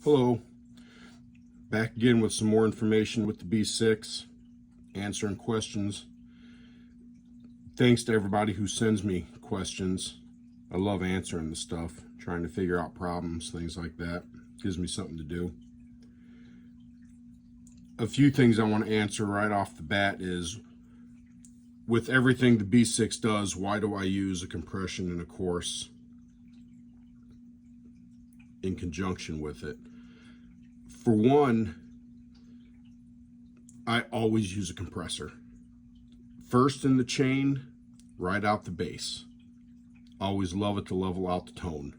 Hello, back again with some more information with the B6, answering questions. Thanks to everybody who sends me questions. I love answering the stuff, trying to figure out problems, things like that. Gives me something to do. A few things I want to answer right off the bat is, with everything the B6 does, why do I use a compression in a course in conjunction with it? For one, I always use a compressor. First in the chain, right out the base. Always love it to level out the tone.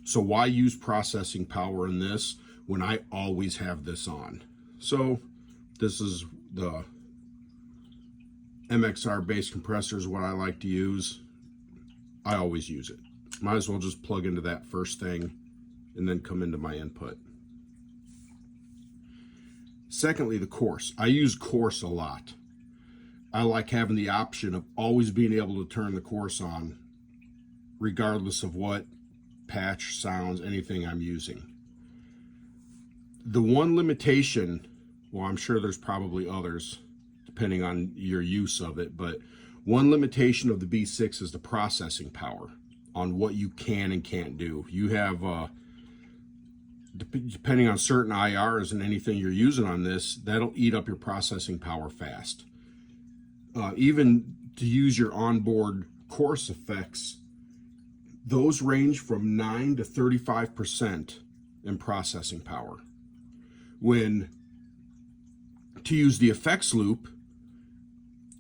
So why use processing power in this when I always have this on? So this is the MXR base compressor is what I like to use. I always use it. Might as well just plug into that first thing and then come into my input. Secondly, the course. I use course a lot. I like having the option of always being able to turn the course on, regardless of what patch, sounds, anything I'm using. The one limitation, well, I'm sure there's probably others, depending on your use of it, but one limitation of the B6 is the processing power on what you can and can't do. You have depending on certain IRs and anything you're using on this, that'll eat up your processing power fast. Even to use your onboard course effects, those range from 9 to 35% in processing power. When to use the effects loop,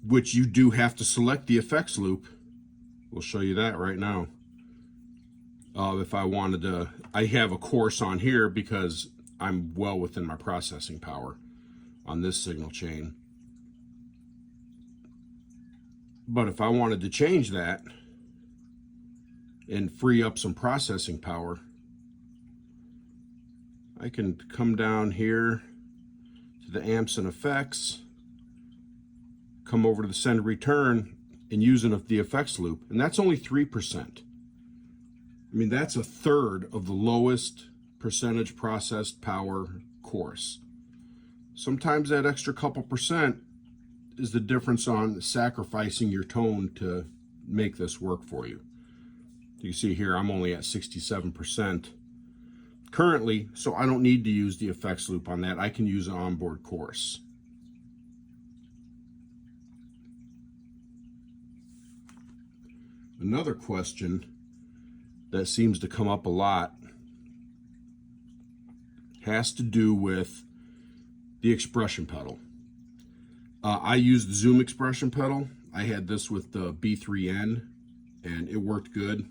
which you do have to select the effects loop, we'll show you that right now. If I wanted to, I have a course on here because I'm well within my processing power on this signal chain. But if I wanted to change that and free up some processing power, I can come down here to the amps and effects, come over to the send return and use the effects loop, and that's only 3%. I mean, that's a third of the lowest percentage processed power course. Sometimes that extra couple percent is the difference on sacrificing your tone to make this work for you. You see here, I'm only at 67% currently, so I don't need to use the effects loop on that. I can use an onboard course. Another question that seems to come up a lot has to do with the expression pedal. I use the Zoom expression pedal. I had this with the B3N and it worked good.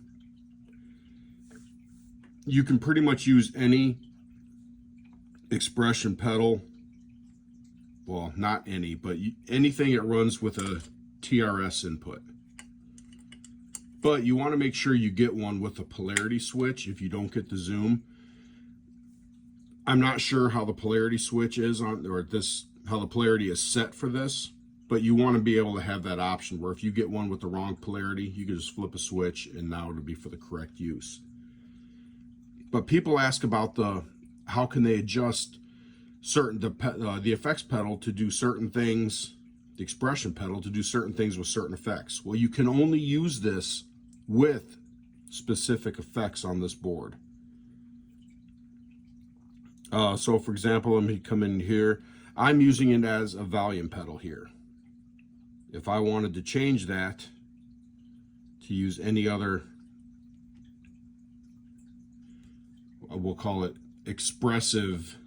You can pretty much use any expression pedal, well, not any, but anything that runs with a TRS input. But you want to make sure you get one with a polarity switch if you don't get the Zoom. I'm not sure how the polarity switch is on, or how the polarity is set for this, but you want to be able to have that option where if you get one with the wrong polarity, you can just flip a switch and now it'll be for the correct use. But people ask about how can they adjust the effects pedal to do certain things, the expression pedal to do certain things with certain effects. Well, you can only use this with specific effects on this board. So for example, let me come in here. I'm using it as a volume pedal here. If I wanted to change that to use any other, we'll call it expressive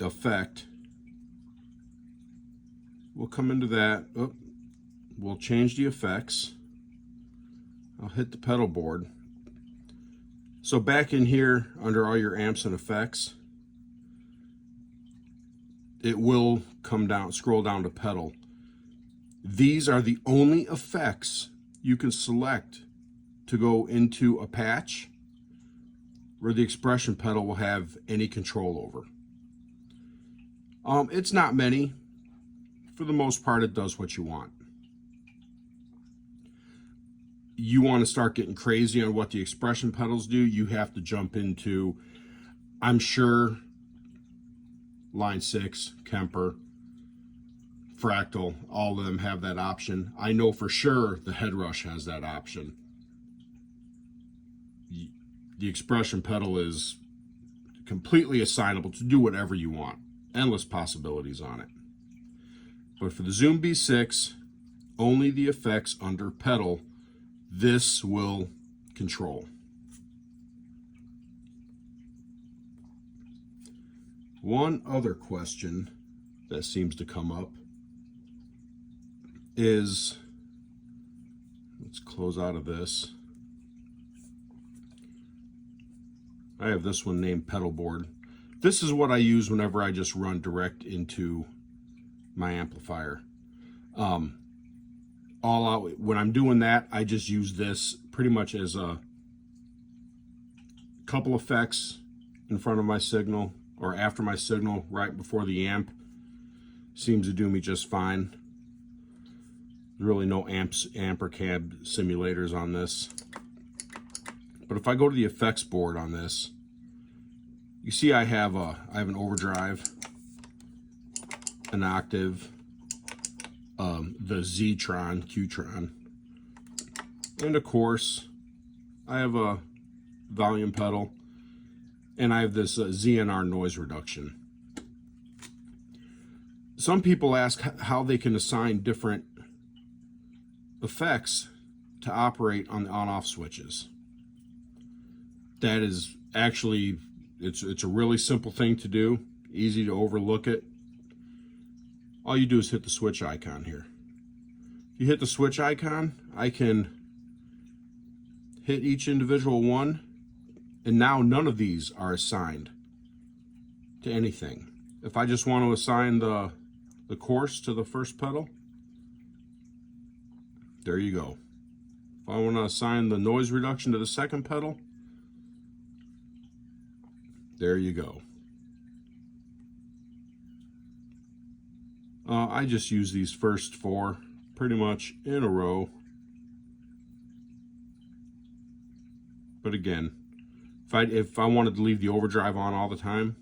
effect, we'll come into that. Oh, we'll change the effects. I'll hit the pedal board. So back in here under all your amps and effects, it will come down, scroll down to pedal. These are the only effects you can select to go into a patch where the expression pedal will have any control over. It's not many. For the most part, it does what you want. you want to start getting crazy on what the expression pedals do, you have to jump into, I'm sure, Line 6, Kemper, Fractal, all of them have that option. I know for sure the Headrush has that option. The expression pedal is completely assignable to do whatever you want. Endless possibilities on it. But for the Zoom B6, only the effects under pedal, this will control. One other question that seems to come up is, let's close out of this. I have this one named pedal board. This is what I use whenever I just run direct into my amplifier. All out, when I'm doing that, I just use this pretty much as a couple effects in front of my signal or after my signal, right before the amp. Seems to do me just fine. There's really no amp or cab simulators on this. But if I go to the effects board on this, you see I have an overdrive, an octave, the Z-Tron, Q-Tron, and of course I have a volume pedal, and I have this ZNR noise reduction. Some people ask how they can assign different effects to operate on the on-off switches. That is actually, it's a really simple thing to do, easy to overlook it. All you do is hit the switch icon here. If you hit the switch icon, I can hit each individual one, and now none of these are assigned to anything. If I just want to assign the course to the first pedal, there you go. If I want to assign the noise reduction to the second pedal, there you go. I just use these first four pretty much in a row. But again, if I wanted to leave the overdrive on all the time,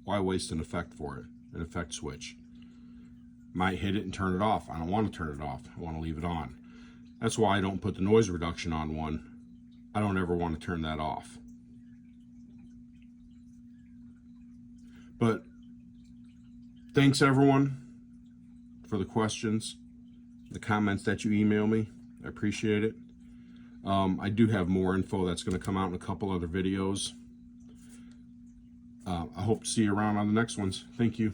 why waste an effect for it? An effect switch. Might hit it and turn it off. I don't want to turn it off. I want to leave it on. That's why I don't put the noise reduction on one. I don't ever want to turn that off. But thanks everyone for the questions, the comments that you email me. I appreciate it. I do have more info that's going to come out in a couple other videos. I hope to see you around on the next ones. Thank you.